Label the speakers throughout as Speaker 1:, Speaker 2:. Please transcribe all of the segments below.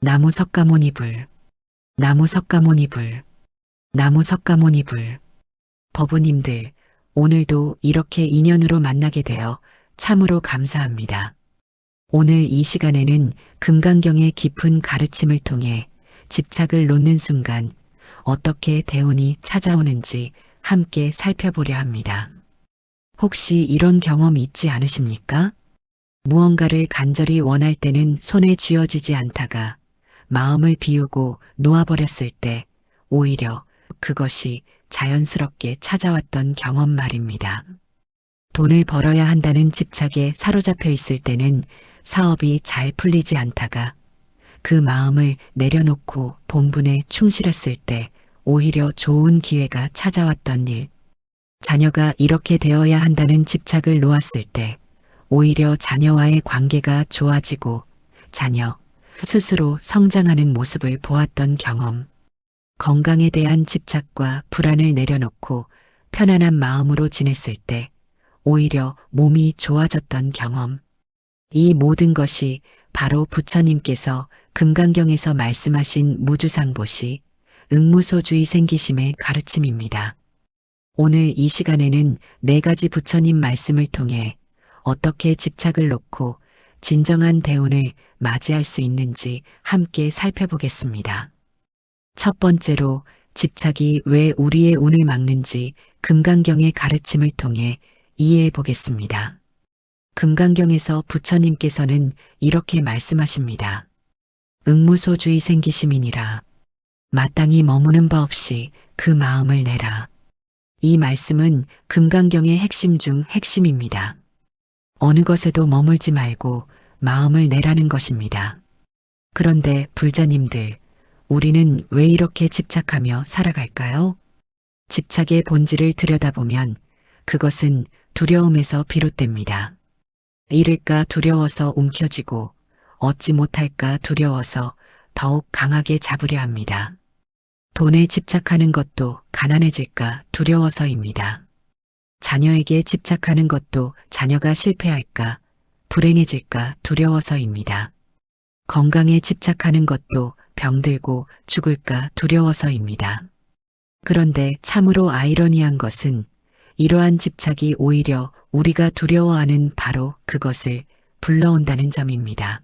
Speaker 1: 나무석가모니불, 나무석가모니불, 나무석가모니불. 법우님들, 오늘도 이렇게 인연으로 만나게 되어 참으로 감사합니다. 오늘 이 시간에는 금강경의 깊은 가르침을 통해 집착을 놓는 순간 어떻게 대운이 찾아오는지 함께 살펴보려 합니다. 혹시 이런 경험 있지 않으십니까? 무언가를 간절히 원할 때는 손에 쥐어지지 않다가 마음을 비우고 놓아버렸을 때 오히려 그것이 자연스럽게 찾아왔던 경험 말입니다. 돈을 벌어야 한다는 집착에 사로잡혀 있을 때는 사업이 잘 풀리지 않다가 그 마음을 내려놓고 본분에 충실했을 때 오히려 좋은 기회가 찾아왔던 일. 자녀가 이렇게 되어야 한다는 집착을 놓았을 때 오히려 자녀와의 관계가 좋아지고 자녀 스스로 성장하는 모습을 보았던 경험. 건강에 대한 집착과 불안을 내려놓고 편안한 마음으로 지냈을 때 오히려 몸이 좋아졌던 경험. 이 모든 것이 바로 부처님께서 금강경에서 말씀하신 무주상보시, 응무소주의 생기심의 가르침입니다. 오늘 이 시간에는 4가지 부처님 말씀을 통해 어떻게 집착을 놓고 진정한 대운을 맞이할 수 있는지 함께 살펴보겠습니다. 첫 번째로 집착이 왜 우리의 운을 막는지 금강경의 가르침을 통해 이해해 보겠습니다. 금강경에서 부처님께서는 이렇게 말씀하십니다. 응무소주의 생기심이니라. 마땅히 머무는 바 없이 그 마음을 내라. 이 말씀은 금강경의 핵심 중 핵심입니다. 어느 것에도 머물지 말고 마음을 내라는 것입니다. 그런데 불자님들, 우리는 왜 이렇게 집착하며 살아갈까요? 집착의 본질을 들여다보면 그것은 두려움에서 비롯됩니다. 잃을까 두려워서 움켜쥐고 얻지 못할까 두려워서 더욱 강하게 잡으려 합니다. 돈에 집착하는 것도 가난해질까 두려워서입니다. 자녀에게 집착하는 것도 자녀가 실패할까, 불행해질까 두려워서입니다. 건강에 집착하는 것도 병들고 죽을까 두려워서입니다. 그런데 참으로 아이러니한 것은 이러한 집착이 오히려 우리가 두려워하는 바로 그것을 불러온다는 점입니다.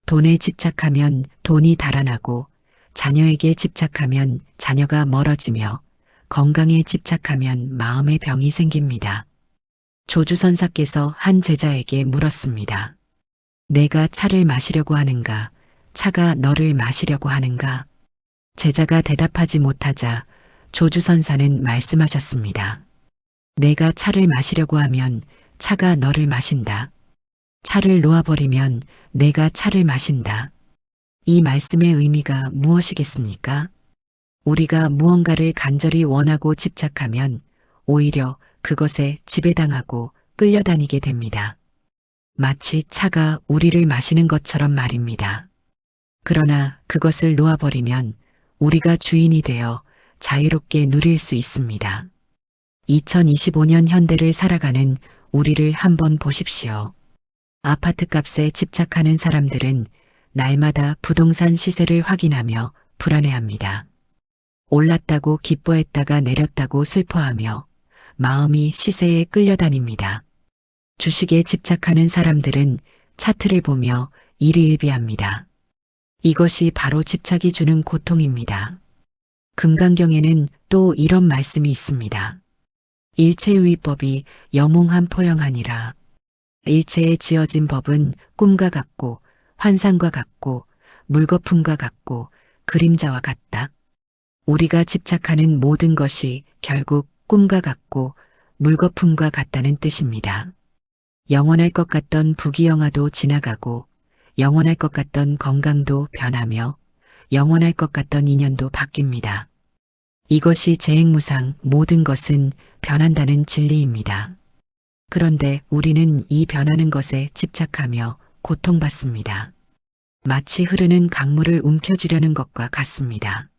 Speaker 1: 돈에 집착하면 돈이 달아나고 자녀에게 집착하면 자녀가 멀어지며 건강에 집착하면 마음의 병이 생깁니다. 조주선사께서 한 제자에게 물었습니다. 내가 차를 마시려고 하는가? 차가 너를 마시려고 하는가? 제자가 대답하지 못하자 조주선사는 말씀하셨습니다. 내가 차를 마시려고 하면 차가 너를 마신다. 차를 놓아버리면 내가 차를 마신다. 이 말씀의 의미가 무엇이겠습니까? 우리가 무언가를 간절히 원하고 집착하면 오히려 그것에 지배당하고 끌려다니게 됩니다. 마치 차가 우리를 마시는 것처럼 말입니다. 그러나 그것을 놓아버리면 우리가 주인이 되어 자유롭게 누릴 수 있습니다. 2025년 현대를 살아가는 우리를 한번 보십시오. 아파트값에 집착하는 사람들은 날마다 부동산 시세를 확인하며 불안해합니다. 올랐다고 기뻐했다가 내렸다고 슬퍼하며 마음이 시세에 끌려다닙니다. 주식에 집착하는 사람들은 차트를 보며 일희일비합니다. 이것이 바로 집착이 주는 고통입니다. 금강경에는 또 이런 말씀이 있습니다. 일체유의법이 영웅한 포영하니라. 일체에 지어진 법은 꿈과 같고 환상과 같고 물거품과 같고 그림자와 같다. 우리가 집착하는 모든 것이 결국 꿈과 같고 물거품과 같다는 뜻입니다. 영원할 것 같던 부귀영화도 지나가고 영원할 것 같던 건강도 변하며 영원할 것 같던 인연도 바뀝니다. 이것이 재행무상 모든 것은 변한다는 진리입니다. 그런데 우리는 이 변하는 것에 집착하며 고통받습니다. 마치 흐르는 강물을 움켜쥐려는 것과 같습니다.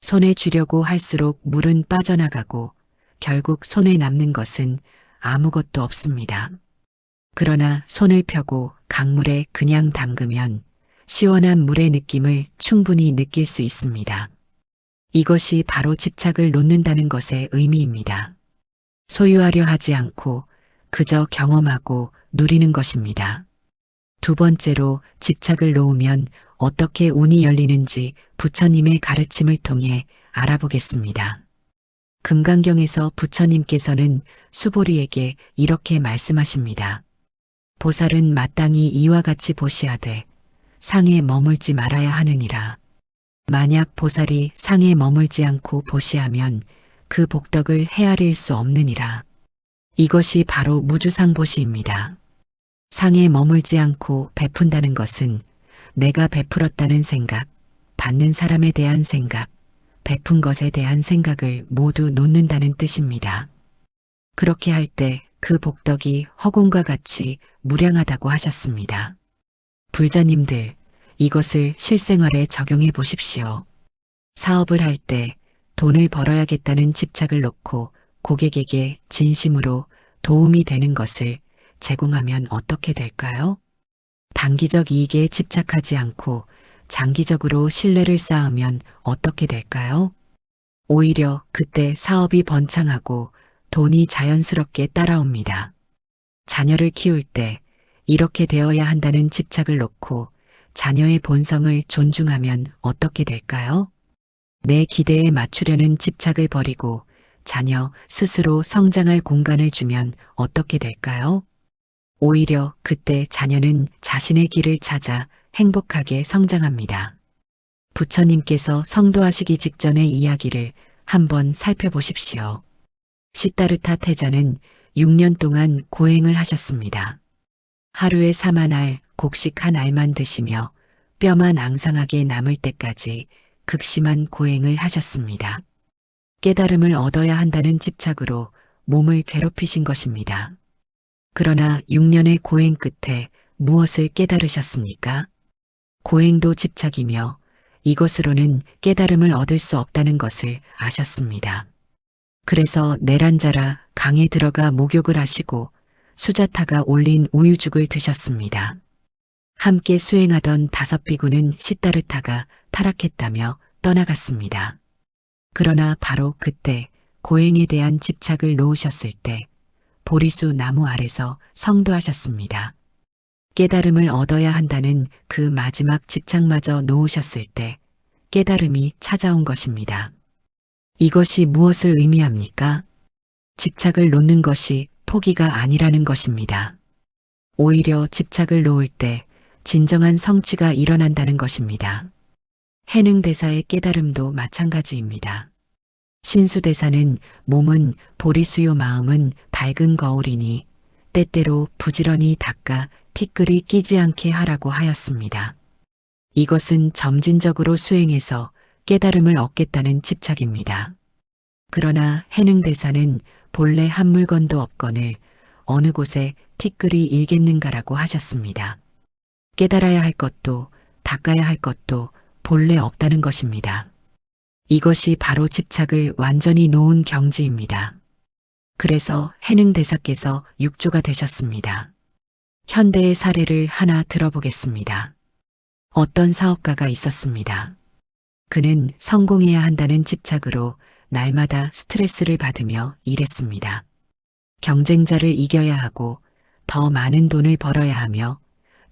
Speaker 1: 손에 쥐려고 할수록 물은 빠져나가고 결국 손에 남는 것은 아무것도 없습니다. 그러나 손을 펴고 강물에 그냥 담그면 시원한 물의 느낌을 충분히 느낄 수 있습니다. 이것이 바로 집착을 놓는다는 것의 의미입니다. 소유하려 하지 않고 그저 경험하고 누리는 것입니다. 두 번째로 집착을 놓으면 어떻게 운이 열리는지 부처님의 가르침을 통해 알아보겠습니다. 금강경에서 부처님께서는 수보리에게 이렇게 말씀하십니다. 보살은 마땅히 이와 같이 보시하되 상에 머물지 말아야 하느니라. 만약 보살이 상에 머물지 않고 보시하면 그 복덕을 헤아릴 수 없느니라. 이것이 바로 무주상보시입니다. 상에 머물지 않고 베푼다는 것은 내가 베풀었다는 생각, 받는 사람에 대한 생각, 베푼 것에 대한 생각을 모두 놓는다는 뜻입니다. 그렇게 할 때 그 복덕이 허공과 같이 무량하다고 하셨습니다. 불자님들, 이것을 실생활에 적용해 보십시오. 사업을 할 때 돈을 벌어야겠다는 집착을 놓고 고객에게 진심으로 도움이 되는 것을 제공하면 어떻게 될까요? 단기적 이익에 집착하지 않고 장기적으로 신뢰를 쌓으면 어떻게 될까요? 오히려 그때 사업이 번창하고 돈이 자연스럽게 따라옵니다. 자녀를 키울 때 이렇게 되어야 한다는 집착을 놓고 자녀의 본성을 존중하면 어떻게 될까요? 내 기대에 맞추려는 집착을 버리고 자녀 스스로 성장할 공간을 주면 어떻게 될까요? 오히려 그때 자녀는 자신의 길을 찾아 행복하게 성장합니다. 부처님께서 성도하시기 직전의 이야기를 한번 살펴보십시오. 시다르타 태자는 6년 동안 고행을 하셨습니다. 하루에 4만 알, 곡식 한 알만 드시며 뼈만 앙상하게 남을 때까지 극심한 고행을 하셨습니다. 깨달음을 얻어야 한다는 집착으로 몸을 괴롭히신 것입니다. 그러나 6년의 고행 끝에 무엇을 깨달으셨습니까? 고행도 집착이며 이것으로는 깨달음을 얻을 수 없다는 것을 아셨습니다. 그래서 내란자라 강에 들어가 목욕을 하시고 수자타가 올린 우유죽을 드셨습니다. 함께 수행하던 5비구는 시다르타가 타락했다며 떠나갔습니다. 그러나 바로 그때 고행에 대한 집착을 놓으셨을 때 보리수 나무 아래서 성도하셨습니다. 깨달음을 얻어야 한다는 그 마지막 집착마저 놓으셨을 때 깨달음이 찾아온 것입니다. 이것이 무엇을 의미합니까? 집착을 놓는 것이 포기가 아니라는 것입니다. 오히려 집착을 놓을 때 진정한 성취가 일어난다는 것입니다. 해능대사의 깨달음도 마찬가지입니다. 신수대사는 몸은 보리수요 마음은 밝은 거울이니 때때로 부지런히 닦아 티끌이 끼지 않게 하라고 하였습니다. 이것은 점진적으로 수행해서 깨달음을 얻겠다는 집착입니다. 그러나 해능대사는 본래 한 물건도 없거늘 어느 곳에 티끌이 일겠는가라고 하셨습니다. 깨달아야 할 것도 닦아야 할 것도 본래 없다는 것입니다. 이것이 바로 집착을 완전히 놓은 경지입니다. 그래서 해능대사께서 육조가 되셨습니다. 현대의 사례를 하나 들어보겠습니다. 어떤 사업가가 있었습니다. 그는 성공해야 한다는 집착으로 날마다 스트레스를 받으며 일했습니다. 경쟁자를 이겨야 하고 더 많은 돈을 벌어야 하며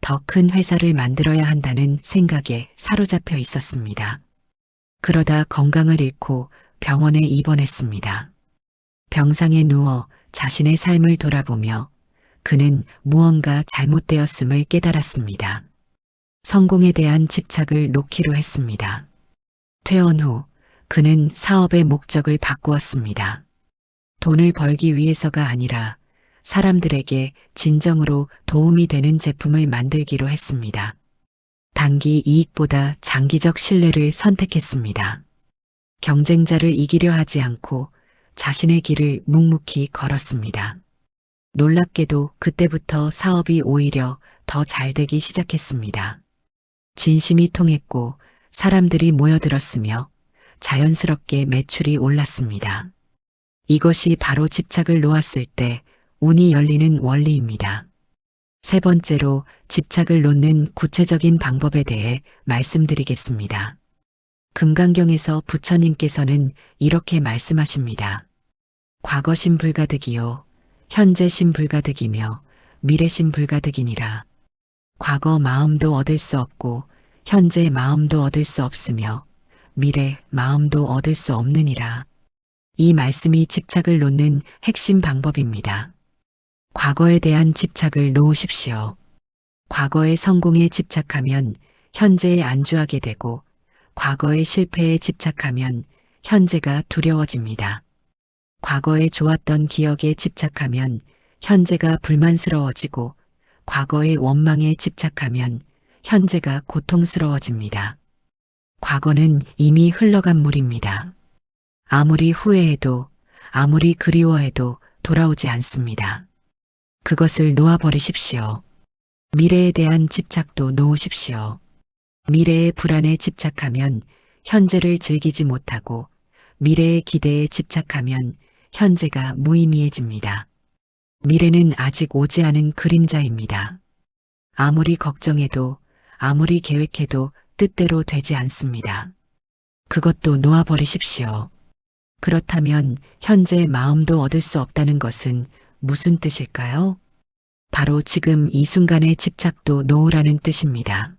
Speaker 1: 더 큰 회사를 만들어야 한다는 생각에 사로잡혀 있었습니다. 그러다 건강을 잃고 병원에 입원했습니다. 병상에 누워 자신의 삶을 돌아보며 그는 무언가 잘못되었음을 깨달았습니다. 성공에 대한 집착을 놓기로 했습니다. 퇴원 후 그는 사업의 목적을 바꾸었습니다. 돈을 벌기 위해서가 아니라 사람들에게 진정으로 도움이 되는 제품을 만들기로 했습니다. 단기 이익보다 장기적 신뢰를 선택했습니다. 경쟁자를 이기려 하지 않고 자신의 길을 묵묵히 걸었습니다. 놀랍게도 그때부터 사업이 오히려 더 잘되기 시작했습니다. 진심이 통했고 사람들이 모여들었으며 자연스럽게 매출이 올랐습니다. 이것이 바로 집착을 놓았을 때 운이 열리는 원리입니다. 세 번째로 집착을 놓는 구체적인 방법에 대해 말씀드리겠습니다. 금강경에서 부처님께서는 이렇게 말씀하십니다. 과거신 불가득이요, 현재신 불가득이며 미래신 불가득이니라. 과거 마음도 얻을 수 없고 현재 마음도 얻을 수 없으며 미래 마음도 얻을 수 없느니라. 이 말씀이 집착을 놓는 핵심 방법입니다. 과거에 대한 집착을 놓으십시오. 과거의 성공에 집착하면 현재에 안주하게 되고 과거의 실패에 집착하면 현재가 두려워집니다. 과거에 좋았던 기억에 집착하면 현재가 불만스러워지고 과거의 원망에 집착하면 현재가 고통스러워집니다. 과거는 이미 흘러간 물입니다. 아무리 후회해도 아무리 그리워해도 돌아오지 않습니다. 그것을 놓아버리십시오. 미래에 대한 집착도 놓으십시오. 미래의 불안에 집착하면 현재를 즐기지 못하고 미래의 기대에 집착하면 현재가 무의미해집니다. 미래는 아직 오지 않은 그림자입니다. 아무리 걱정해도 아무리 계획해도 뜻대로 되지 않습니다. 그것도 놓아버리십시오. 그렇다면 현재 마음도 얻을 수 없다는 것은 무슨 뜻일까요? 바로 지금 이 순간의 집착도 놓으라는 뜻입니다.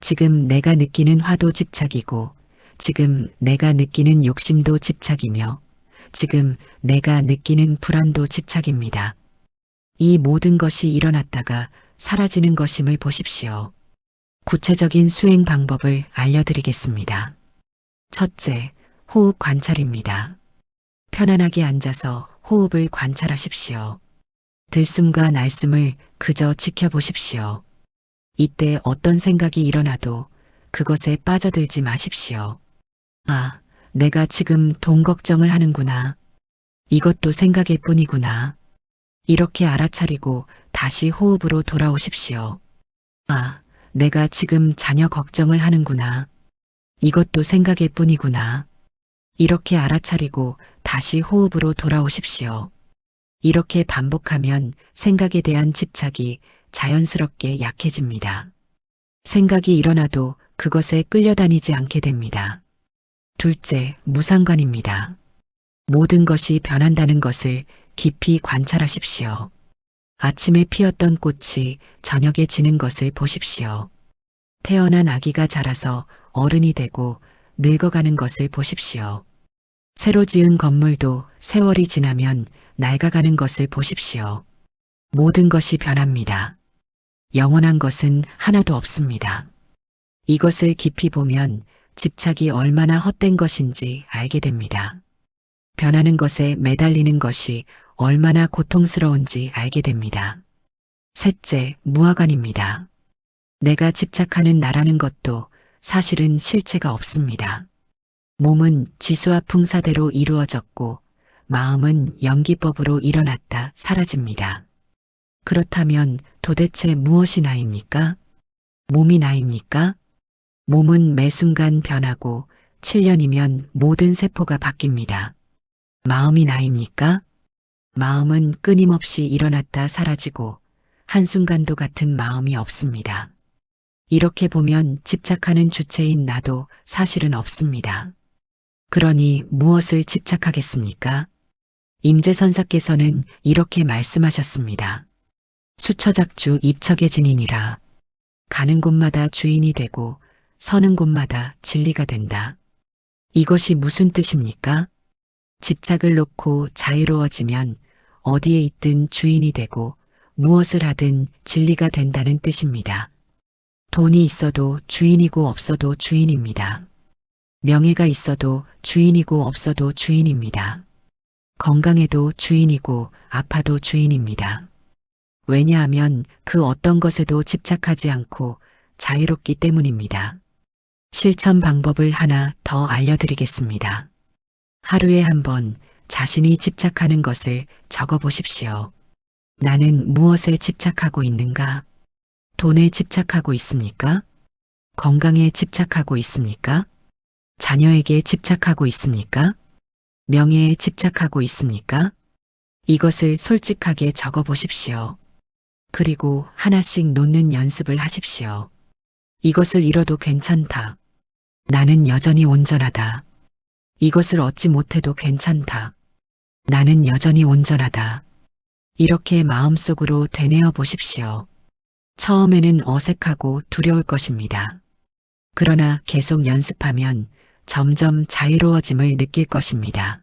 Speaker 1: 지금 내가 느끼는 화도 집착이고 지금 내가 느끼는 욕심도 집착이며 지금 내가 느끼는 불안도 집착입니다. 이 모든 것이 일어났다가 사라지는 것임을 보십시오. 구체적인 수행 방법을 알려드리겠습니다. 첫째, 호흡 관찰입니다. 편안하게 앉아서 호흡을 관찰하십시오. 들숨과 날숨을 그저 지켜보십시오. 이때 어떤 생각이 일어나도 그것에 빠져들지 마십시오. 아, 내가 지금 돈 걱정을 하는구나. 이것도 생각일 뿐이구나. 이렇게 알아차리고 다시 호흡으로 돌아오십시오. 아, 내가 지금 자녀 걱정을 하는구나. 이것도 생각일 뿐이구나. 이렇게 알아차리고 다시 호흡으로 돌아오십시오. 이렇게 반복하면 생각에 대한 집착이 자연스럽게 약해집니다. 생각이 일어나도 그것에 끌려다니지 않게 됩니다. 둘째, 무상관입니다. 모든 것이 변한다는 것을 깊이 관찰하십시오. 아침에 피었던 꽃이 저녁에 지는 것을 보십시오. 태어난 아기가 자라서 어른이 되고 늙어가는 것을 보십시오. 새로 지은 건물도 세월이 지나면 낡아가는 것을 보십시오. 모든 것이 변합니다. 영원한 것은 하나도 없습니다. 이것을 깊이 보면 집착이 얼마나 헛된 것인지 알게 됩니다. 변하는 것에 매달리는 것이 얼마나 고통스러운지 알게 됩니다. 셋째, 무아관입니다. 내가 집착하는 나라는 것도 사실은 실체가 없습니다. 몸은 지수와 풍사대로 이루어졌고 마음은 연기법으로 일어났다 사라집니다. 그렇다면 도대체 무엇이 나입니까? 몸이 나입니까? 몸은 매 순간 변하고 7년이면 모든 세포가 바뀝니다. 마음이 나입니까? 마음은 끊임없이 일어났다 사라지고 한순간도 같은 마음이 없습니다. 이렇게 보면 집착하는 주체인 나도 사실은 없습니다. 그러니 무엇을 집착하겠습니까? 임재선사께서는 이렇게 말씀하셨습니다. 수처작주 입척의 진인이라. 가는 곳마다 주인이 되고 서는 곳마다 진리가 된다. 이것이 무슨 뜻입니까? 집착을 놓고 자유로워지면 어디에 있든 주인이 되고 무엇을 하든 진리가 된다는 뜻입니다. 돈이 있어도 주인이고 없어도 주인입니다. 명예가 있어도 주인이고 없어도 주인입니다. 건강해도 주인이고 아파도 주인입니다. 왜냐하면 그 어떤 것에도 집착하지 않고 자유롭기 때문입니다. 실천 방법을 하나 더 알려드리겠습니다. 하루에 한 번 자신이 집착하는 것을 적어보십시오. 나는 무엇에 집착하고 있는가? 돈에 집착하고 있습니까? 건강에 집착하고 있습니까? 자녀에게 집착하고 있습니까? 명예에 집착하고 있습니까? 이것을 솔직하게 적어보십시오. 그리고 하나씩 놓는 연습을 하십시오. 이것을 잃어도 괜찮다. 나는 여전히 온전하다. 이것을 얻지 못해도 괜찮다. 나는 여전히 온전하다. 이렇게 마음속으로 되뇌어 보십시오. 처음에는 어색하고 두려울 것입니다. 그러나 계속 연습하면 점점 자유로워짐을 느낄 것입니다.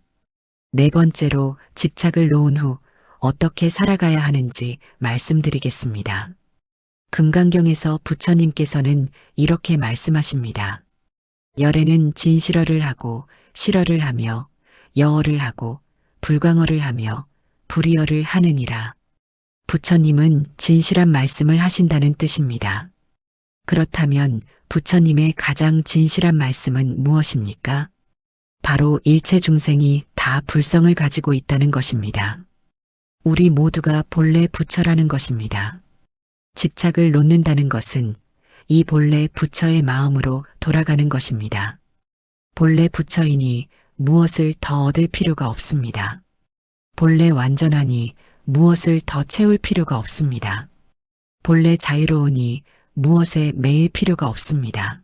Speaker 1: 네 번째로 집착을 놓은 후 어떻게 살아가야 하는지 말씀드리겠습니다. 금강경에서 부처님께서는 이렇게 말씀하십니다. 열에는 진실어를 하고 실어를 하며 여어를 하고 불광어를 하며 불의어를 하느니라. 부처님은 진실한 말씀을 하신다는 뜻입니다. 그렇다면 부처님의 가장 진실한 말씀은 무엇입니까? 바로 일체 중생이 다 불성을 가지고 있다는 것입니다. 우리 모두가 본래 부처라는 것입니다. 집착을 놓는다는 것은 이 본래 부처의 마음으로 돌아가는 것입니다. 본래 부처이니 무엇을 더 얻을 필요가 없습니다. 본래 완전하니 무엇을 더 채울 필요가 없습니다. 본래 자유로우니 무엇에 매일 필요가 없습니다.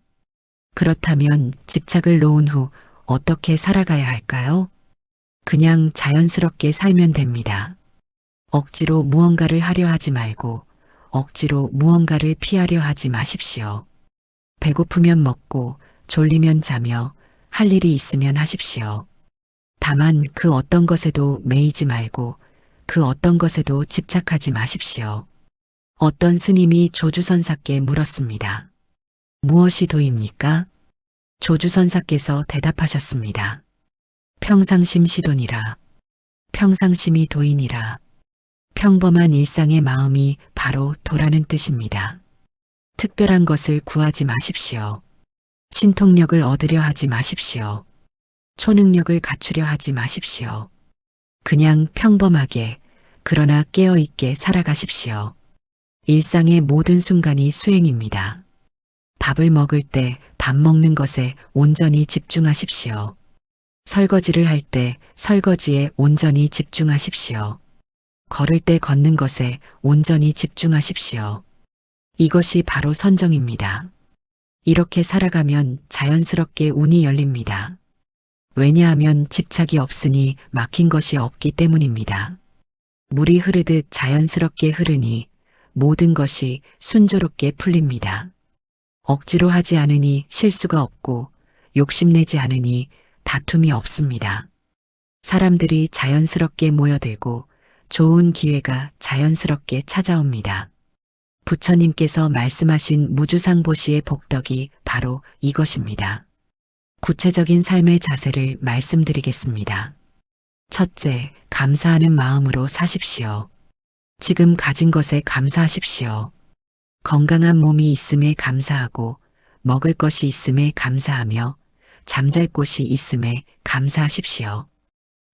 Speaker 1: 그렇다면 집착을 놓은 후 어떻게 살아가야 할까요? 그냥 자연스럽게 살면 됩니다. 억지로 무언가를 하려 하지 말고 억지로 무언가를 피하려 하지 마십시오. 배고프면 먹고 졸리면 자며 할 일이 있으면 하십시오. 다만 그 어떤 것에도 매이지 말고 그 어떤 것에도 집착하지 마십시오. 어떤 스님이 조주선사께 물었습니다. 무엇이 도입니까? 조주선사께서 대답하셨습니다. 평상심 시도니라. 평상심이 도이니라. 평범한 일상의 마음이 바로 도라는 뜻입니다. 특별한 것을 구하지 마십시오. 신통력을 얻으려 하지 마십시오. 초능력을 갖추려 하지 마십시오. 그냥 평범하게 그러나 깨어있게 살아가십시오. 일상의 모든 순간이 수행입니다. 밥을 먹을 때 밥 먹는 것에 온전히 집중하십시오. 설거지를 할 때 설거지에 온전히 집중하십시오. 걸을 때 걷는 것에 온전히 집중하십시오. 이것이 바로 선정입니다. 이렇게 살아가면 자연스럽게 운이 열립니다. 왜냐하면 집착이 없으니 막힌 것이 없기 때문입니다. 물이 흐르듯 자연스럽게 흐르니 모든 것이 순조롭게 풀립니다. 억지로 하지 않으니 실수가 없고 욕심내지 않으니 다툼이 없습니다. 사람들이 자연스럽게 모여들고 좋은 기회가 자연스럽게 찾아옵니다. 부처님께서 말씀하신 무주상보시의 복덕이 바로 이것입니다. 구체적인 삶의 자세를 말씀드리겠습니다. 첫째, 감사하는 마음으로 사십시오. 지금 가진 것에 감사하십시오. 건강한 몸이 있음에 감사하고 먹을 것이 있음에 감사하며 잠잘 곳이 있음에 감사하십시오.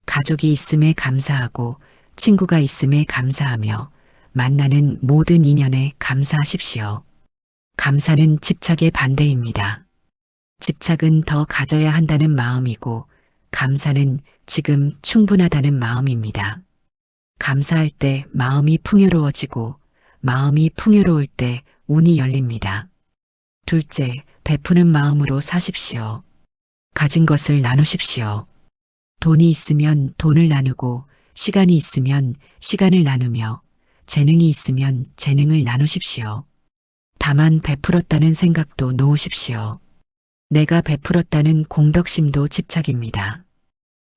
Speaker 1: 가족이 있음에 감사하고 친구가 있음에 감사하며 만나는 모든 인연에 감사하십시오. 감사는 집착의 반대입니다. 집착은 더 가져야 한다는 마음이고 감사는 지금 충분하다는 마음입니다. 감사할 때 마음이 풍요로워지고 마음이 풍요로울 때 운이 열립니다. 둘째, 베푸는 마음으로 사십시오. 가진 것을 나누십시오. 돈이 있으면 돈을 나누고 시간이 있으면 시간을 나누며 재능이 있으면 재능을 나누십시오. 다만 베풀었다는 생각도 놓으십시오. 내가 베풀었다는 공덕심도 집착입니다.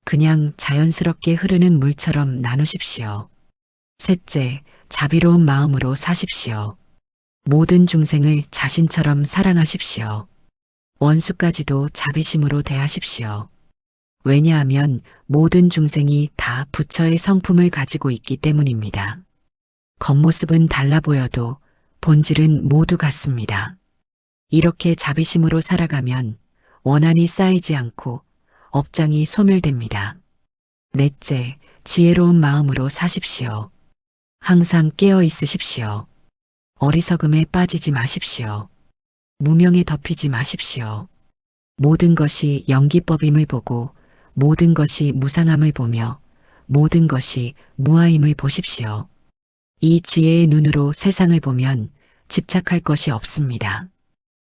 Speaker 1: 그냥 자연스럽게 흐르는 물처럼 나누십시오. 셋째, 자비로운 마음으로 사십시오. 모든 중생을 자신처럼 사랑하십시오. 원수까지도 자비심으로 대하십시오. 왜냐하면 모든 중생이 다 부처의 성품을 가지고 있기 때문입니다. 겉모습은 달라 보여도 본질은 모두 같습니다. 이렇게 자비심으로 살아가면 원한이 쌓이지 않고 업장이 소멸됩니다. 넷째, 지혜로운 마음으로 사십시오. 항상 깨어 있으십시오. 어리석음에 빠지지 마십시오. 무명에 덮이지 마십시오. 모든 것이 연기법임을 보고 모든 것이 무상함을 보며 모든 것이 무아임을 보십시오. 이 지혜의 눈으로 세상을 보면 집착할 것이 없습니다.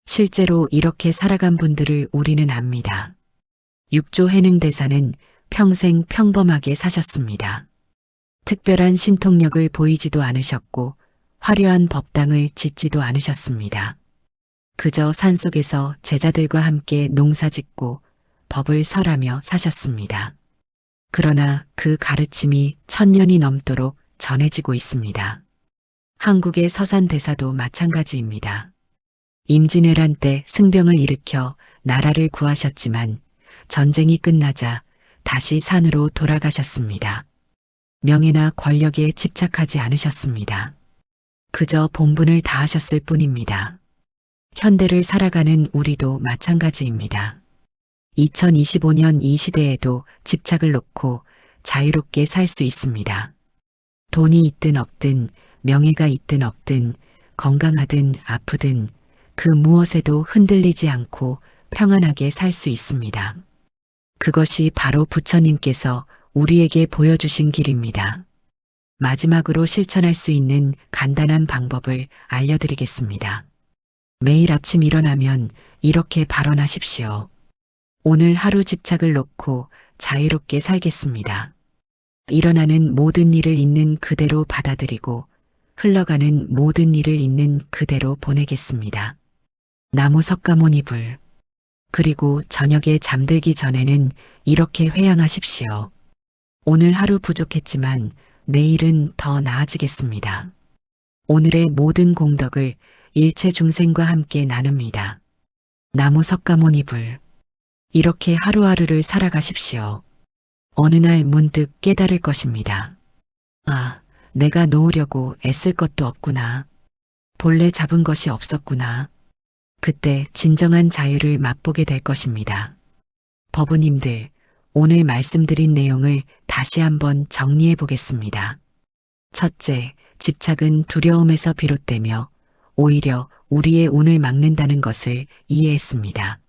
Speaker 1: 실제로 이렇게 살아간 분들을 우리는 압니다. 육조 해능대사는 평생 평범하게 사셨습니다. 특별한 신통력을 보이지도 않으셨고 화려한 법당을 짓지도 않으셨습니다. 그저 산속에서 제자들과 함께 농사짓고 법을 설하며 사셨습니다. 그러나 그 가르침이 1000년이 넘도록 전해지고 있습니다. 한국의 서산대사도 마찬가지입니다. 임진왜란 때 승병을 일으켜 나라를 구하셨지만 전쟁이 끝나자 다시 산으로 돌아가셨습니다. 명예나 권력에 집착하지 않으셨습니다. 그저 본분을 다하셨을 뿐입니다. 현대를 살아가는 우리도 마찬가지입니다. 2025년 이 시대에도 집착을 놓고 자유롭게 살 수 있습니다. 돈이 있든 없든, 명예가 있든 없든, 건강하든 아프든 그 무엇에도 흔들리지 않고 평안하게 살 수 있습니다. 그것이 바로 부처님께서 우리에게 보여주신 길입니다. 마지막으로 실천할 수 있는 간단한 방법을 알려드리겠습니다. 매일 아침 일어나면 이렇게 발언하십시오. 오늘 하루 집착을 놓고 자유롭게 살겠습니다. 일어나는 모든 일을 있는 그대로 받아들이고 흘러가는 모든 일을 있는 그대로 보내겠습니다. 나무 석가모니불. 그리고 저녁에 잠들기 전에는 이렇게 회양하십시오. 오늘 하루 부족했지만 내일은 더 나아지겠습니다. 오늘의 모든 공덕을 일체 중생과 함께 나눕니다. 나무 석가모니불. 이렇게 하루하루를 살아가십시오. 어느 날 문득 깨달을 것입니다. 아, 내가 놓으려고 애쓸 것도 없구나. 본래 잡은 것이 없었구나. 그때 진정한 자유를 맛보게 될 것입니다. 법우님들, 오늘 말씀드린 내용을 다시 한번 정리해 보겠습니다. 첫째, 집착은 두려움에서 비롯되며 오히려 우리의 운을 막는다는 것을 이해했습니다.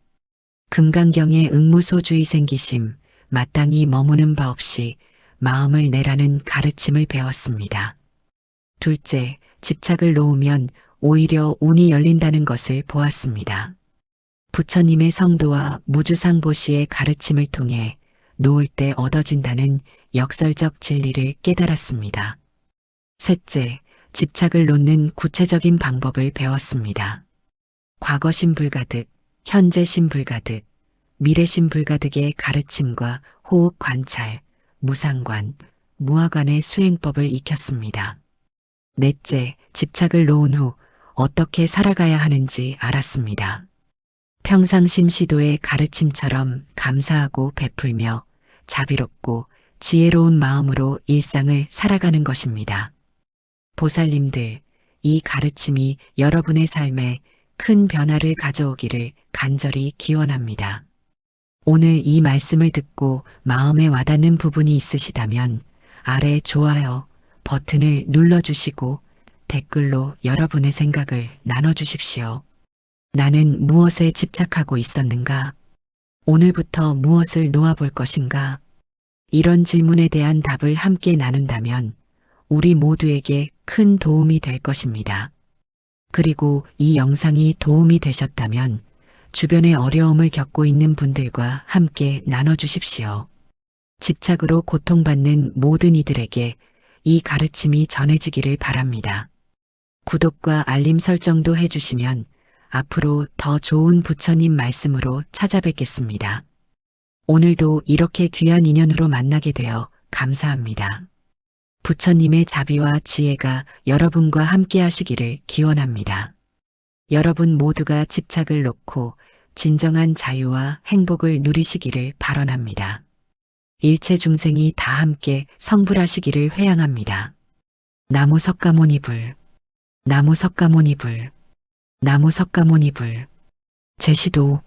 Speaker 1: 금강경에 응무소주의 생기심, 마땅히 머무는 바 없이 마음을 내라는 가르침을 배웠습니다. 둘째, 집착을 놓으면 오히려 운이 열린다는 것을 보았습니다. 부처님의 성도와 무주상보시의 가르침을 통해 놓을 때 얻어진다는 역설적 진리를 깨달았습니다. 셋째, 집착을 놓는 구체적인 방법을 배웠습니다. 과거심 불가득, 현재심 불가득, 미래심 불가득의 가르침과 호흡 관찰, 무상관, 무아관의 수행법을 익혔습니다. 넷째, 집착을 놓은 후 어떻게 살아가야 하는지 알았습니다. 평상심 시도의 가르침처럼 감사하고 베풀며 자비롭고 지혜로운 마음으로 일상을 살아가는 것입니다. 보살님들, 이 가르침이 여러분의 삶에 큰 변화를 가져오기를 간절히 기원합니다. 오늘 이 말씀을 듣고 마음에 와닿는 부분이 있으시다면 아래 좋아요 버튼을 눌러주시고 댓글로 여러분의 생각을 나눠주십시오. 나는 무엇에 집착하고 있었는가? 오늘부터 무엇을 놓아볼 것인가? 이런 질문에 대한 답을 함께 나눈다면 우리 모두에게 큰 도움이 될 것입니다. 그리고 이 영상이 도움이 되셨다면 주변에 어려움을 겪고 있는 분들과 함께 나눠주십시오. 집착으로 고통받는 모든 이들에게 이 가르침이 전해지기를 바랍니다. 구독과 알림 설정도 해주시면 앞으로 더 좋은 부처님 말씀으로 찾아뵙겠습니다. 오늘도 이렇게 귀한 인연으로 만나게 되어 감사합니다. 부처님의 자비와 지혜가 여러분과 함께 하시기를 기원합니다. 여러분 모두가 집착을 놓고 진정한 자유와 행복을 누리시기를 발언합니다. 일체 중생이 다 함께 성불하시기를 회양합니다. 나무 석가모니불, 나무 석가모니불, 나무 석가모니불. 제시도